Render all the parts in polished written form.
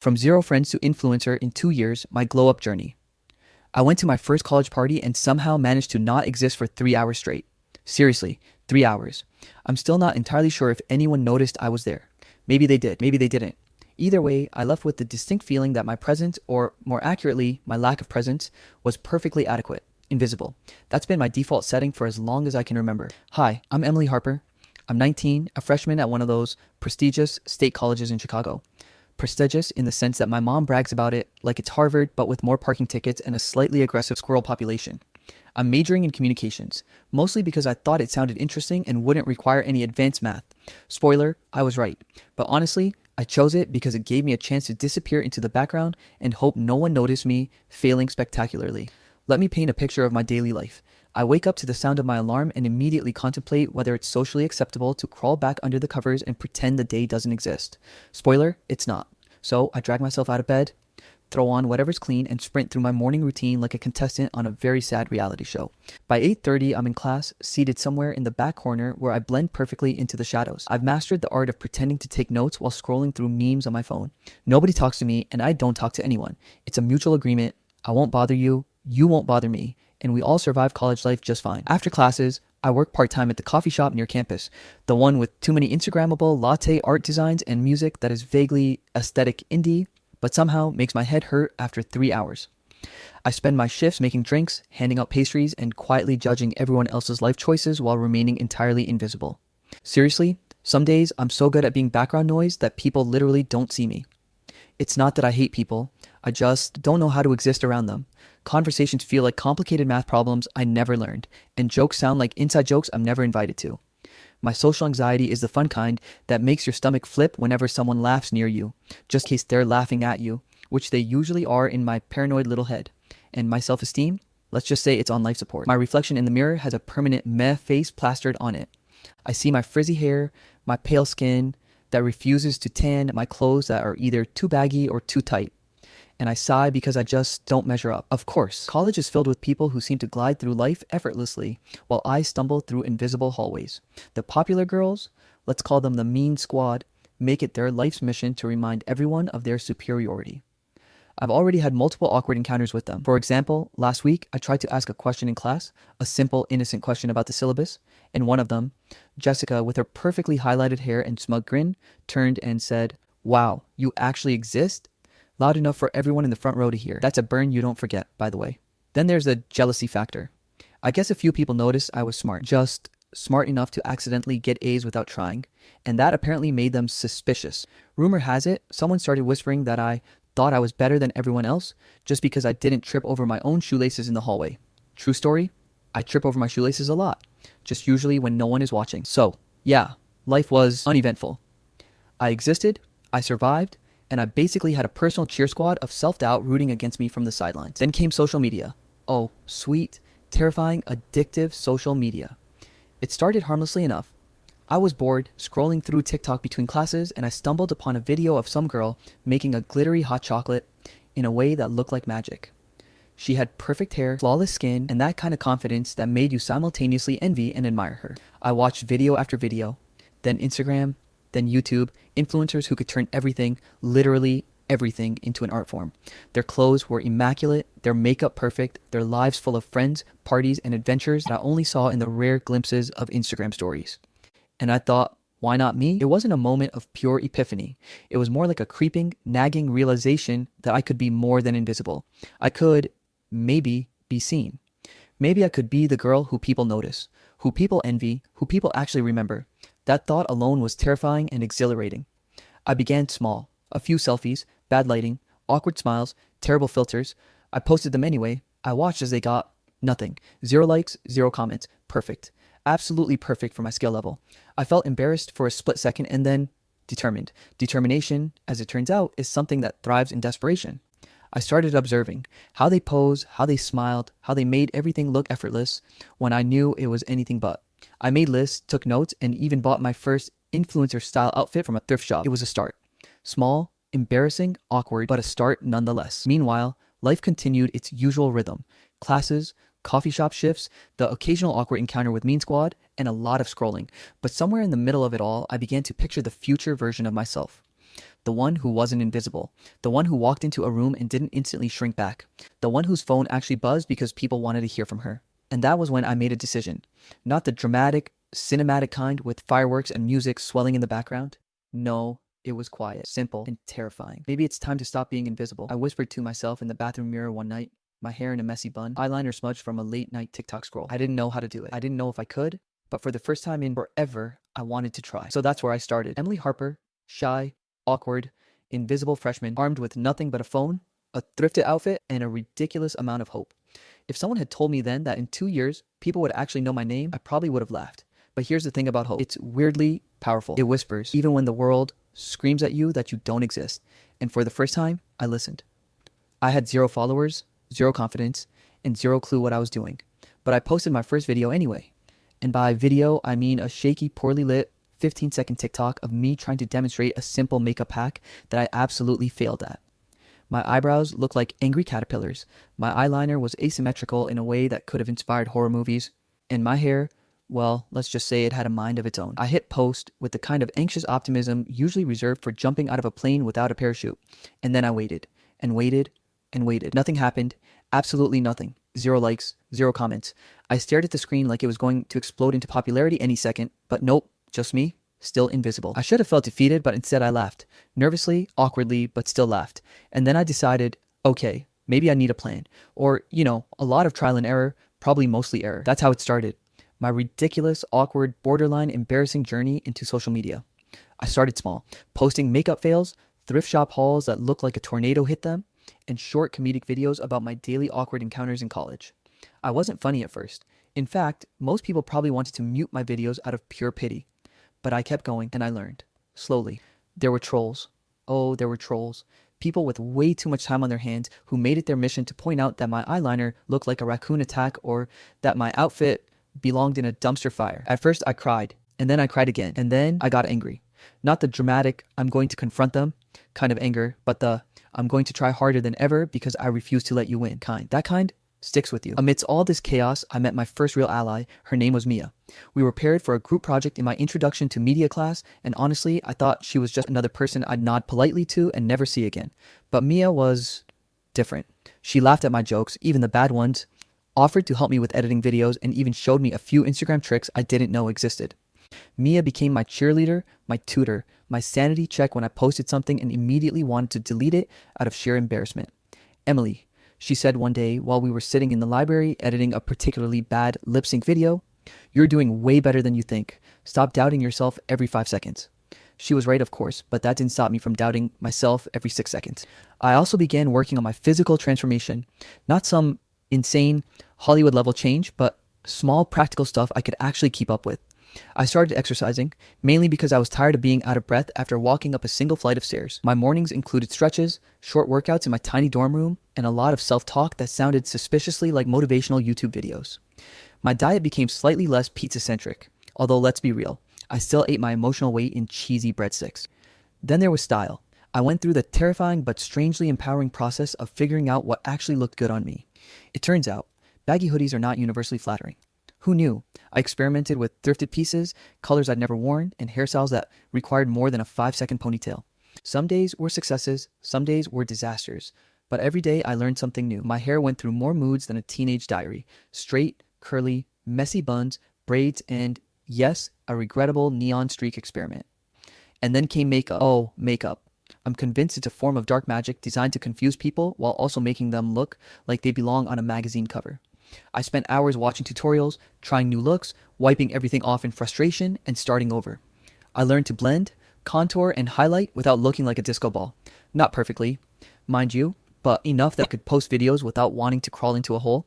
From zero friends to influencer in 2 years, my glow up journey. I went to my first college party and somehow managed to not exist for 3 hours straight. Seriously, 3 hours. I'm still not entirely sure if anyone noticed I was there. Maybe they did, maybe they didn't. Either way, I left with the distinct feeling that my presence, or more accurately, my lack of presence, was perfectly adequate, invisible. That's been my default setting for as long as I can remember. Hi, I'm Emily Harper. I'm 19, a freshman at one of those prestigious state colleges in Chicago. Prestigious in the sense that my mom brags about it like it's Harvard, but with more parking tickets and a slightly aggressive squirrel population. I'm majoring in communications, mostly because I thought it sounded interesting and wouldn't require any advanced math. Spoiler, I was right. But honestly, I chose it because it gave me a chance to disappear into the background and hope no one noticed me failing spectacularly. Let me paint a picture of my daily life. I wake up to the sound of my alarm and immediately contemplate whether it's socially acceptable to crawl back under the covers and pretend the day doesn't exist. Spoiler, it's not. So I drag myself out of bed, throw on whatever's clean, and sprint through my morning routine like a contestant on a very sad reality show. By 8:30, I'm in class, seated somewhere in the back corner where I blend perfectly into the shadows. I've mastered the art of pretending to take notes while scrolling through memes on my phone. Nobody talks to me, and I don't talk to anyone. It's a mutual agreement. I won't bother you, you won't bother me, and we all survive college life just fine. After classes, I work part-time at the coffee shop near campus, the one with too many Instagrammable latte art designs and music that is vaguely aesthetic indie, but somehow makes my head hurt after 3 hours. I spend my shifts making drinks, handing out pastries, and quietly judging everyone else's life choices while remaining entirely invisible. Seriously, some days I'm so good at being background noise that people literally don't see me. It's not that I hate people, I just don't know how to exist around them. Conversations feel like complicated math problems I never learned, and jokes sound like inside jokes I'm never invited to. My social anxiety is the fun kind that makes your stomach flip whenever someone laughs near you, just in case they're laughing at you, which they usually are in my paranoid little head. And my self-esteem? Let's just say it's on life support. My reflection in the mirror has a permanent meh face plastered on it. I see my frizzy hair, my pale skin that refuses to tan, my clothes that are either too baggy or too tight. And I sigh because I just don't measure up. Of course, college is filled with people who seem to glide through life effortlessly, while I stumble through invisible hallways. The popular girls, let's call them the mean squad, make it their life's mission to remind everyone of their superiority. I've already had multiple awkward encounters with them. For example, last week, I tried to ask a question in class, a simple, innocent question about the syllabus, and one of them, Jessica, with her perfectly highlighted hair and smug grin, turned and said, "Wow, you actually exist?" Loud enough for everyone in the front row to hear. That's a burn you don't forget, by the way. Then there's the jealousy factor. I guess a few people noticed I was smart, just smart enough to accidentally get A's without trying, and that apparently made them suspicious. Rumor has it, someone started whispering that I thought I was better than everyone else just because I didn't trip over my own shoelaces in the hallway. True story, I trip over my shoelaces a lot, just usually when no one is watching. So, yeah, life was uneventful. I existed, I survived, and I basically had a personal cheer squad of self-doubt rooting against me from the sidelines. Then came social media. Oh, sweet, terrifying, addictive social media. It started harmlessly enough. I was bored, scrolling through TikTok between classes, and I stumbled upon a video of some girl making a glittery hot chocolate in a way that looked like magic. She had perfect hair, flawless skin, and that kind of confidence that made you simultaneously envy and admire her. I watched video after video, then Instagram, then YouTube, influencers who could turn everything, literally everything, into an art form. Their clothes were immaculate, their makeup perfect, their lives full of friends, parties, and adventures that I only saw in the rare glimpses of Instagram stories. And I thought, why not me? It wasn't a moment of pure epiphany. It was more like a creeping, nagging realization that I could be more than invisible. I could, maybe, be seen. Maybe I could be the girl who people notice, who people envy, who people actually remember. That thought alone was terrifying and exhilarating. I began small. A few selfies, bad lighting, awkward smiles, terrible filters. I posted them anyway. I watched as they got nothing. 0 likes, 0 comments. Perfect. Absolutely perfect for my skill level. I felt embarrassed for a split second and then determined. Determination, as it turns out, is something that thrives in desperation. I started observing how they posed, how they smiled, how they made everything look effortless when I knew it was anything but. I made lists, took notes, and even bought my first influencer-style outfit from a thrift shop. It was a start. Small, embarrassing, awkward, but a start nonetheless. Meanwhile, life continued its usual rhythm. Classes, coffee shop shifts, the occasional awkward encounter with Mean Squad, and a lot of scrolling. But somewhere in the middle of it all, I began to picture the future version of myself. The one who wasn't invisible. The one who walked into a room and didn't instantly shrink back. The one whose phone actually buzzed because people wanted to hear from her. And that was when I made a decision. Not the dramatic, cinematic kind with fireworks and music swelling in the background. No, it was quiet, simple, and terrifying. Maybe it's time to stop being invisible. I whispered to myself in the bathroom mirror one night, my hair in a messy bun, eyeliner smudged from a late night TikTok scroll. I didn't know how to do it. I didn't know if I could, but for the first time in forever, I wanted to try. So that's where I started. Emily Harper, shy, awkward, invisible freshman, armed with nothing but a phone, a thrifted outfit, and a ridiculous amount of hope. If someone had told me then that in 2 years, people would actually know my name, I probably would have laughed. But here's the thing about hope. It's weirdly powerful. It whispers, even when the world screams at you that you don't exist. And for the first time, I listened. I had 0 followers, 0 confidence, and 0 clue what I was doing. But I posted my first video anyway. And by video, I mean a shaky, poorly lit, 15-second TikTok of me trying to demonstrate a simple makeup hack that I absolutely failed at. My eyebrows looked like angry caterpillars. My eyeliner was asymmetrical in a way that could have inspired horror movies. And my hair, well, let's just say it had a mind of its own. I hit post with the kind of anxious optimism usually reserved for jumping out of a plane without a parachute. And then I waited, and waited, and waited. Nothing happened. Absolutely nothing. 0 likes, 0 comments. I stared at the screen like it was going to explode into popularity any second, but nope, just me, still invisible. I should have felt defeated, but instead I laughed. Nervously, awkwardly, but still laughed. And then I decided, okay, maybe I need a plan. Or, a lot of trial and error, probably mostly error. That's how it started. My ridiculous, awkward, borderline embarrassing journey into social media. I started small, posting makeup fails, thrift shop hauls that looked like a tornado hit them, and short comedic videos about my daily awkward encounters in college. I wasn't funny at first. In fact, most people probably wanted to mute my videos out of pure pity. But I kept going and I learned. Slowly. There were trolls. Oh, there were trolls. People with way too much time on their hands who made it their mission to point out that my eyeliner looked like a raccoon attack or that my outfit belonged in a dumpster fire. At first I cried, and then I cried again, and then I got angry. Not the dramatic, I'm going to confront them kind of anger, but the I'm going to try harder than ever because I refuse to let you win kind. That kind sticks with you. Amidst all this chaos, I met my first real ally. Her name was Mia. We were paired for a group project in my introduction to media class, and honestly, I thought she was just another person I'd nod politely to and never see again. But Mia was different. She laughed at my jokes, even the bad ones, offered to help me with editing videos, and even showed me a few Instagram tricks I didn't know existed. Mia became my cheerleader, my tutor, my sanity check when I posted something and immediately wanted to delete it out of sheer embarrassment. Emily, she said one day while we were sitting in the library editing a particularly bad lip sync video, "You're doing way better than you think. Stop doubting yourself every 5 seconds." She was right, of course, but that didn't stop me from doubting myself every 6 seconds. I also began working on my physical transformation. Not some insane Hollywood level change, but small practical stuff I could actually keep up with. I started exercising, mainly because I was tired of being out of breath after walking up a single flight of stairs. My mornings included stretches, short workouts in my tiny dorm room, and a lot of self-talk that sounded suspiciously like motivational YouTube videos. My diet became slightly less pizza-centric, although let's be real, I still ate my emotional weight in cheesy breadsticks. Then there was style. I went through the terrifying but strangely empowering process of figuring out what actually looked good on me. It turns out, baggy hoodies are not universally flattering. Who knew? I experimented with thrifted pieces, colors I'd never worn, and hairstyles that required more than a 5-second ponytail. Some days were successes, some days were disasters. But every day I learned something new. My hair went through more moods than a teenage diary. Straight, curly, messy buns, braids, and, yes, a regrettable neon streak experiment. And then came makeup. Oh, makeup. I'm convinced it's a form of dark magic designed to confuse people while also making them look like they belong on a magazine cover. I spent hours watching tutorials, trying new looks, wiping everything off in frustration, and starting over. I learned to blend, contour, and highlight without looking like a disco ball. Not perfectly, mind you, but enough that I could post videos without wanting to crawl into a hole.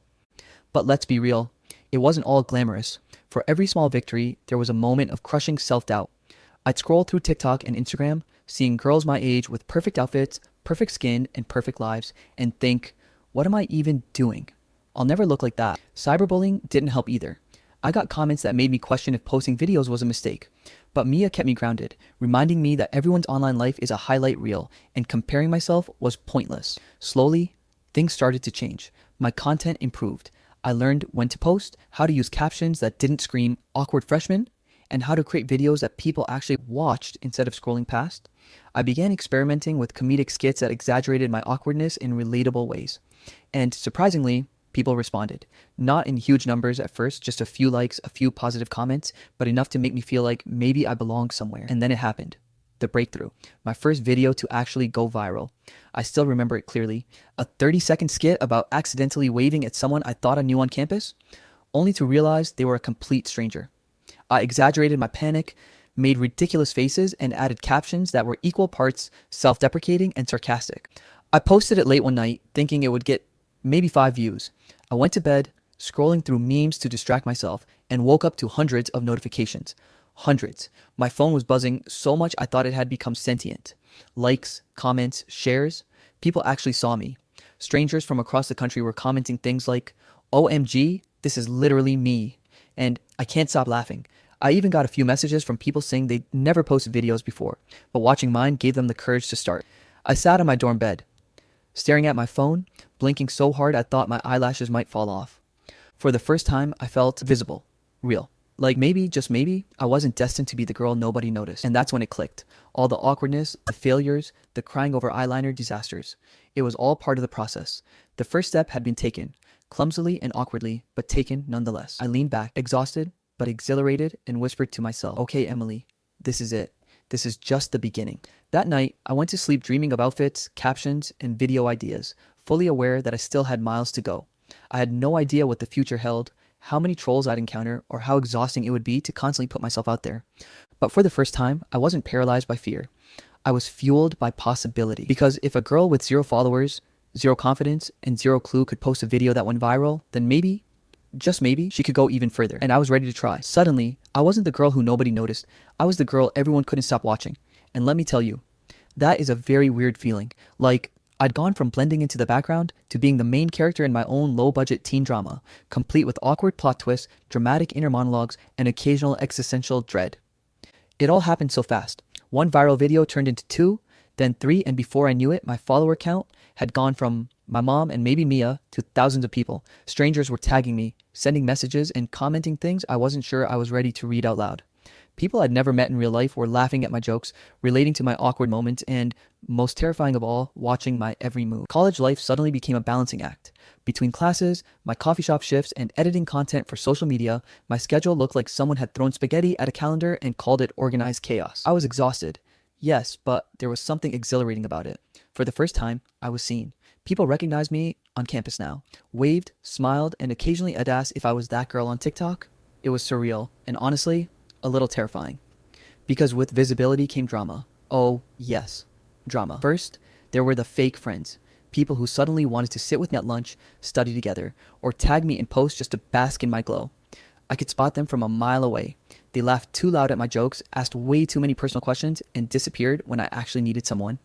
But let's be real, it wasn't all glamorous. For every small victory, there was a moment of crushing self-doubt. I'd scroll through TikTok and Instagram, seeing girls my age with perfect outfits, perfect skin, and perfect lives, and think, what am I even doing? I'll never look like that. Cyberbullying didn't help either. I got comments that made me question if posting videos was a mistake. But Mia kept me grounded, reminding me that everyone's online life is a highlight reel, and comparing myself was pointless. Slowly, things started to change. My content improved. I learned when to post, how to use captions that didn't scream awkward freshman, and how to create videos that people actually watched instead of scrolling past. I began experimenting with comedic skits that exaggerated my awkwardness in relatable ways. And surprisingly, people responded. Not in huge numbers at first, just a few likes, a few positive comments, but enough to make me feel like maybe I belong somewhere. And then it happened. The breakthrough. My first video to actually go viral. I still remember it clearly. A 30-second skit about accidentally waving at someone I thought I knew on campus, only to realize they were a complete stranger. I exaggerated my panic, made ridiculous faces, and added captions that were equal parts self-deprecating and sarcastic. I posted it late one night, thinking it would get maybe 5 views. I went to bed, scrolling through memes to distract myself, and woke up to hundreds of notifications. Hundreds. My phone was buzzing so much I thought it had become sentient. Likes, comments, shares. People actually saw me. Strangers from across the country were commenting things like, "OMG, this is literally me." And I can't stop laughing. I even got a few messages from people saying they'd never posted videos before, but watching mine gave them the courage to start. I sat on my dorm bed, staring at my phone, blinking so hard I thought my eyelashes might fall off. For the first time, I felt visible, real. Like maybe, just maybe, I wasn't destined to be the girl nobody noticed. And that's when it clicked. All the awkwardness, the failures, the crying over eyeliner disasters. It was all part of the process. The first step had been taken, clumsily and awkwardly, but taken nonetheless. I leaned back, exhausted, but exhilarated, and whispered to myself, "Okay, Emily, this is it. This is just the beginning." That night, I went to sleep dreaming of outfits, captions, and video ideas, fully aware that I still had miles to go. I had no idea what the future held, how many trolls I'd encounter, or how exhausting it would be to constantly put myself out there. But for the first time, I wasn't paralyzed by fear. I was fueled by possibility. Because if a girl with 0 followers, 0 confidence, and 0 clue could post a video that went viral, then maybe, just maybe, she could go even further. And I was ready to try. Suddenly, I wasn't the girl who nobody noticed. I was the girl everyone couldn't stop watching. And let me tell you, that is a very weird feeling. Like, I'd gone from blending into the background to being the main character in my own low-budget teen drama, complete with awkward plot twists, dramatic inner monologues, and occasional existential dread. It all happened so fast. One viral video turned into 2, then 3, and before I knew it, my follower count had gone from my mom and maybe Mia to thousands of people. Strangers were tagging me, sending messages, and commenting things I wasn't sure I was ready to read out loud. People I'd never met in real life were laughing at my jokes, relating to my awkward moments, and, most terrifying of all, watching my every move. College life suddenly became a balancing act. Between classes, my coffee shop shifts, and editing content for social media, my schedule looked like someone had thrown spaghetti at a calendar and called it organized chaos. I was exhausted. Yes, but there was something exhilarating about it. For the first time, I was seen. People recognized me on campus now, waved, smiled, and occasionally I'd ask if I was that girl on TikTok. It was surreal, and honestly, a little terrifying. Because with visibility came drama. Oh, yes, drama. First, there were the fake friends. People who suddenly wanted to sit with me at lunch, study together, or tag me in posts just to bask in my glow. I could spot them from a mile away. They laughed too loud at my jokes, asked way too many personal questions, and disappeared when I actually needed someone.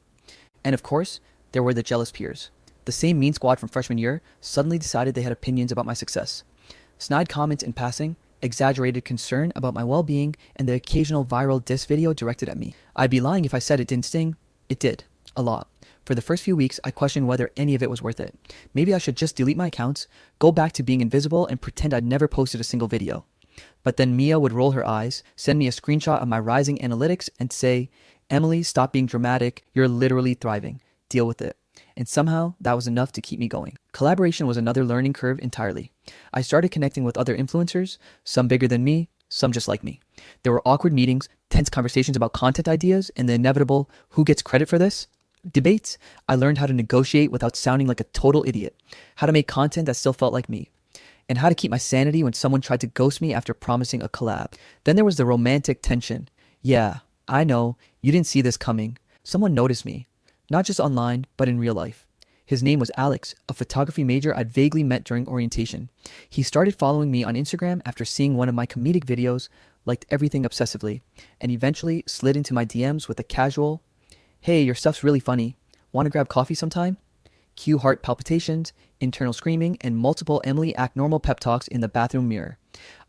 And of course, there were the jealous peers. The same mean squad from freshman year suddenly decided they had opinions about my success. Snide comments in passing, exaggerated concern about my well-being, and the occasional viral diss video directed at me. I'd be lying if I said it didn't sting. It did. A lot. For the first few weeks, I questioned whether any of it was worth it. Maybe I should just delete my accounts, go back to being invisible, and pretend I'd never posted a single video. But then Mia would roll her eyes, send me a screenshot of my rising analytics, and say, "Emily, stop being dramatic. You're literally thriving. Deal with it." And somehow, that was enough to keep me going. Collaboration was another learning curve entirely. I started connecting with other influencers, some bigger than me, some just like me. There were awkward meetings, tense conversations about content ideas, and the inevitable "who gets credit for this?" debates. I learned how to negotiate without sounding like a total idiot, how to make content that still felt like me, and how to keep my sanity when someone tried to ghost me after promising a collab. Then there was the romantic tension. Yeah, I know, you didn't see this coming. Someone noticed me. Not just online, but in real life. His name was Alex, a photography major I'd vaguely met during orientation. He started following me on Instagram after seeing one of my comedic videos, liked everything obsessively, and eventually slid into my DMs with a casual, "Hey, your stuff's really funny. Want to grab coffee sometime?" Cue heart palpitations, internal screaming, and multiple Emily act normal pep talks in the bathroom mirror.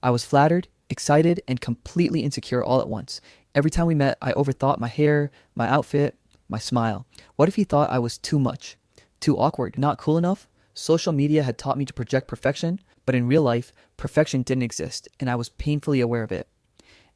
I was flattered, excited, and completely insecure all at once. Every time we met, I overthought my hair, my outfit, my smile. What if he thought I was too much? Too awkward? Not cool enough? Social media had taught me to project perfection, but in real life, perfection didn't exist, and I was painfully aware of it.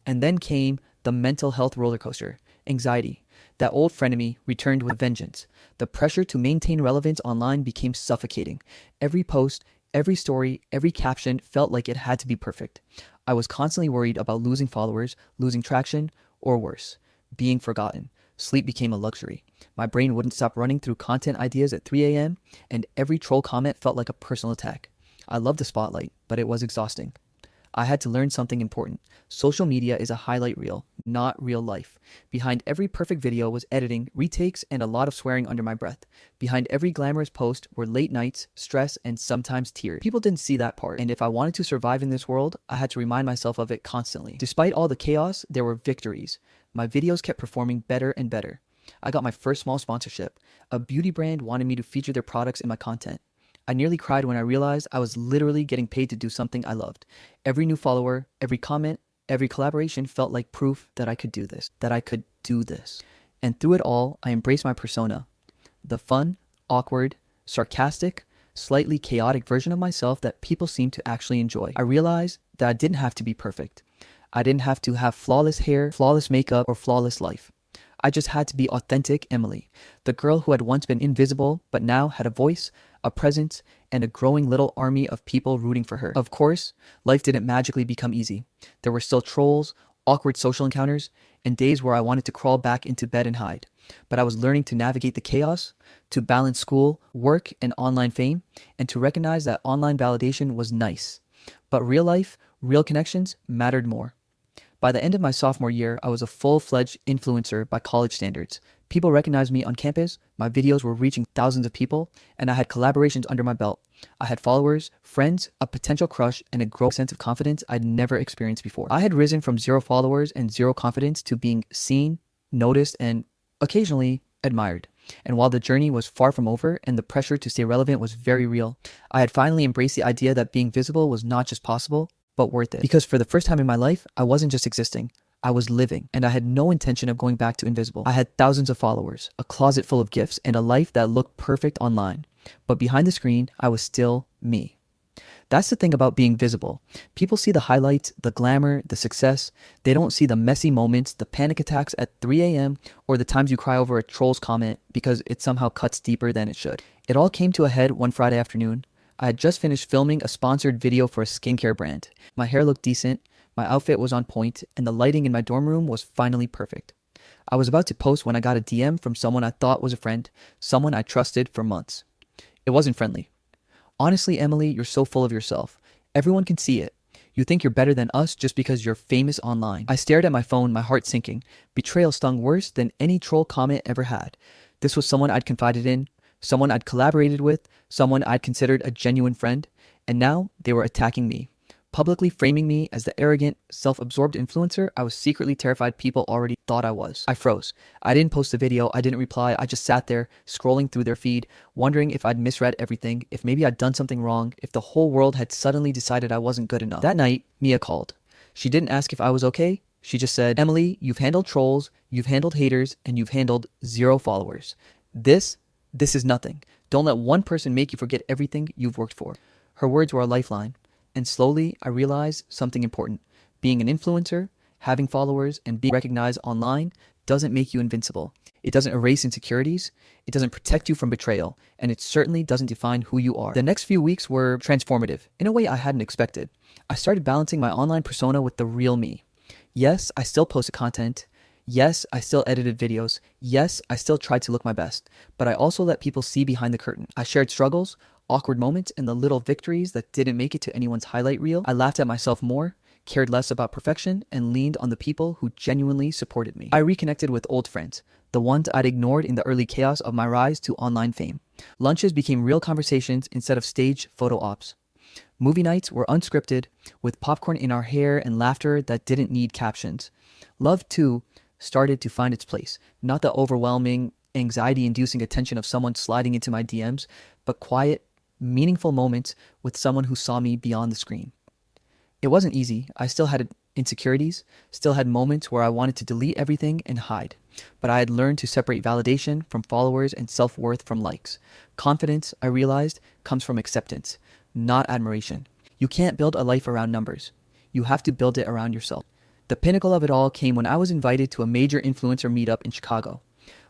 And then came the mental health roller coaster. Anxiety. That old frenemy returned with vengeance. The pressure to maintain relevance online became suffocating. Every post, every story, every caption felt like it had to be perfect. I was constantly worried about losing followers, losing traction, or worse, being forgotten. Sleep became a luxury. My brain wouldn't stop running through content ideas at 3 a.m., and every troll comment felt like a personal attack. I loved the spotlight, but it was exhausting. I had to learn something important. Social media is a highlight reel, not real life. Behind every perfect video was editing, retakes, and a lot of swearing under my breath. Behind every glamorous post were late nights, stress, and sometimes tears. People didn't see that part, and if I wanted to survive in this world, I had to remind myself of it constantly. Despite all the chaos, there were victories. My videos kept performing better and better. I got my first small sponsorship. A beauty brand wanted me to feature their products in my content. I nearly cried when I realized I was literally getting paid to do something I loved. Every new follower, every comment, every collaboration felt like proof that I could do this, And through it all, I embraced my persona. The fun, awkward, sarcastic, slightly chaotic version of myself that people seem to actually enjoy. I realized that I didn't have to be perfect. I didn't have to have flawless hair, flawless makeup, or flawless life. I just had to be authentic Emily, the girl who had once been invisible, but now had a voice, a presence, and a growing little army of people rooting for her. Of course, life didn't magically become easy. There were still trolls, awkward social encounters, and days where I wanted to crawl back into bed and hide. But I was learning to navigate the chaos, to balance school, work, and online fame, and to recognize that online validation was nice. But real life, real connections mattered more. By the end of my sophomore year, I was a full-fledged influencer by college standards. People recognized me on campus, my videos were reaching thousands of people, and I had collaborations under my belt. I had followers, friends, a potential crush, and a growing sense of confidence I'd never experienced before. I had risen from 0 followers and 0 confidence to being seen, noticed, and occasionally admired. And while the journey was far from over and the pressure to stay relevant was very real, I had finally embraced the idea that being visible was not just possible, but worth it. Because for the first time in my life, I wasn't just existing, I was living, and I had no intention of going back to invisible. I had thousands of followers, a closet full of gifts, and a life that looked perfect online. But behind the screen, I was still me. That's the thing about being visible. People see the highlights, the glamour, the success. They don't see the messy moments, the panic attacks at 3 a.m., or the times you cry over a troll's comment because it somehow cuts deeper than it should. It all came to a head one Friday afternoon. I had just finished filming a sponsored video for a skincare brand. My hair looked decent, my outfit was on point, and the lighting in my dorm room was finally perfect. I was about to post when I got a DM from someone I thought was a friend, someone I trusted for months. It wasn't friendly. Honestly, Emily, you're so full of yourself. Everyone can see it. You think you're better than us just because you're famous online. I stared at my phone, my heart sinking. Betrayal stung worse than any troll comment ever had. This was someone I'd confided in, someone I'd collaborated with, someone I'd considered a genuine friend, and now they were attacking me, publicly framing me as the arrogant, self-absorbed influencer I was secretly terrified people already thought I was. I froze. I didn't post a video, I didn't reply, I just sat there, scrolling through their feed, wondering if I'd misread everything, if maybe I'd done something wrong, if the whole world had suddenly decided I wasn't good enough. That night, Mia called. She didn't ask if I was okay, she just said, "Emily, you've handled trolls, you've handled haters, and you've handled 0 followers. This is nothing. Don't let one person make you forget everything you've worked for." Her words were a lifeline. And slowly, I realized something important. Being an influencer, having followers, and being recognized online doesn't make you invincible. It doesn't erase insecurities. It doesn't protect you from betrayal. And it certainly doesn't define who you are. The next few weeks were transformative in a way I hadn't expected. I started balancing my online persona with the real me. Yes, I still posted content. Yes, I still edited videos. Yes, I still tried to look my best. But I also let people see behind the curtain. I shared struggles, awkward moments, and the little victories that didn't make it to anyone's highlight reel. I laughed at myself more, cared less about perfection, and leaned on the people who genuinely supported me. I reconnected with old friends, the ones I'd ignored in the early chaos of my rise to online fame. Lunches became real conversations instead of staged photo ops. Movie nights were unscripted, with popcorn in our hair and laughter that didn't need captions. Love, too, started to find its place. Not the overwhelming, anxiety-inducing attention of someone sliding into my DMs, but quiet, meaningful moments with someone who saw me beyond the screen. It wasn't easy. I still had insecurities, still had moments where I wanted to delete everything and hide. But I had learned to separate validation from followers and self-worth from likes. Confidence, I realized, comes from acceptance, not admiration. You can't build a life around numbers. You have to build it around yourself. The pinnacle of it all came when I was invited to a major influencer meetup in Chicago.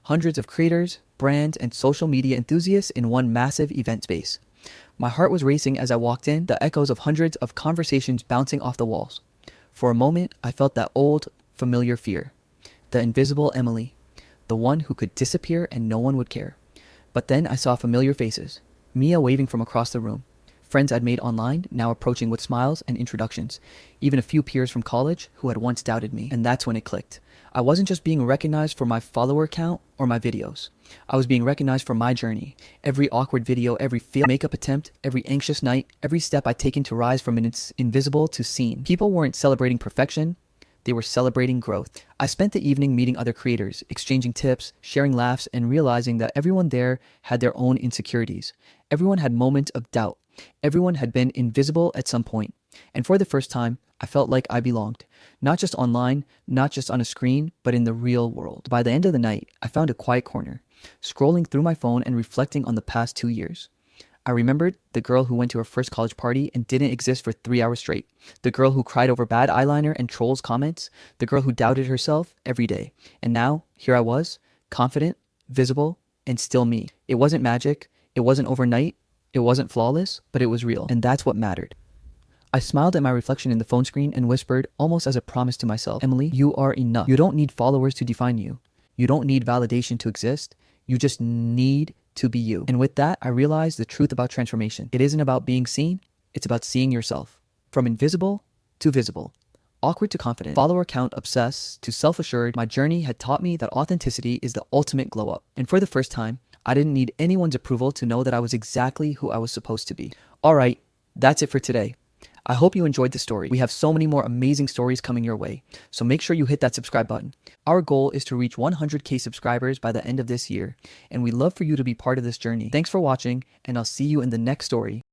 Hundreds of creators, brands, and social media enthusiasts in one massive event space. My heart was racing as I walked in, the echoes of hundreds of conversations bouncing off the walls. For a moment, I felt that old, familiar fear. The invisible Emily. The one who could disappear and no one would care. But then I saw familiar faces. Mia waving from across the room. Friends I'd made online, now approaching with smiles and introductions. Even a few peers from college who had once doubted me. And that's when it clicked. I wasn't just being recognized for my follower count or my videos. I was being recognized for my journey. Every awkward video, every failed makeup attempt, every anxious night, every step I'd taken to rise from invisible to seen. People weren't celebrating perfection. They were celebrating growth. I spent the evening meeting other creators, exchanging tips, sharing laughs, and realizing that everyone there had their own insecurities. Everyone had moments of doubt. Everyone had been invisible at some point. And for the first time, I felt like I belonged. Not just online, not just on a screen, but in the real world. By the end of the night, I found a quiet corner, scrolling through my phone and reflecting on the past 2 years. I remembered the girl who went to her first college party and didn't exist for 3 hours straight. The girl who cried over bad eyeliner and trolls comments. The girl who doubted herself every day. And now, here I was, confident, visible, and still me. It wasn't magic. It wasn't overnight. It wasn't flawless, but it was real. And that's what mattered. I smiled at my reflection in the phone screen and whispered, almost as a promise to myself, Emily, you are enough. You don't need followers to define you. You don't need validation to exist. You just need to be you. And with that, I realized the truth about transformation. It isn't about being seen. It's about seeing yourself. From invisible to visible. Awkward to confident. Follower count obsessed to self-assured. My journey had taught me that authenticity is the ultimate glow up. And for the first time, I didn't need anyone's approval to know that I was exactly who I was supposed to be. All right, that's it for today. I hope you enjoyed the story. We have so many more amazing stories coming your way, so make sure you hit that subscribe button. Our goal is to reach 100K subscribers by the end of this year, and we'd love for you to be part of this journey. Thanks for watching, and I'll see you in the next story.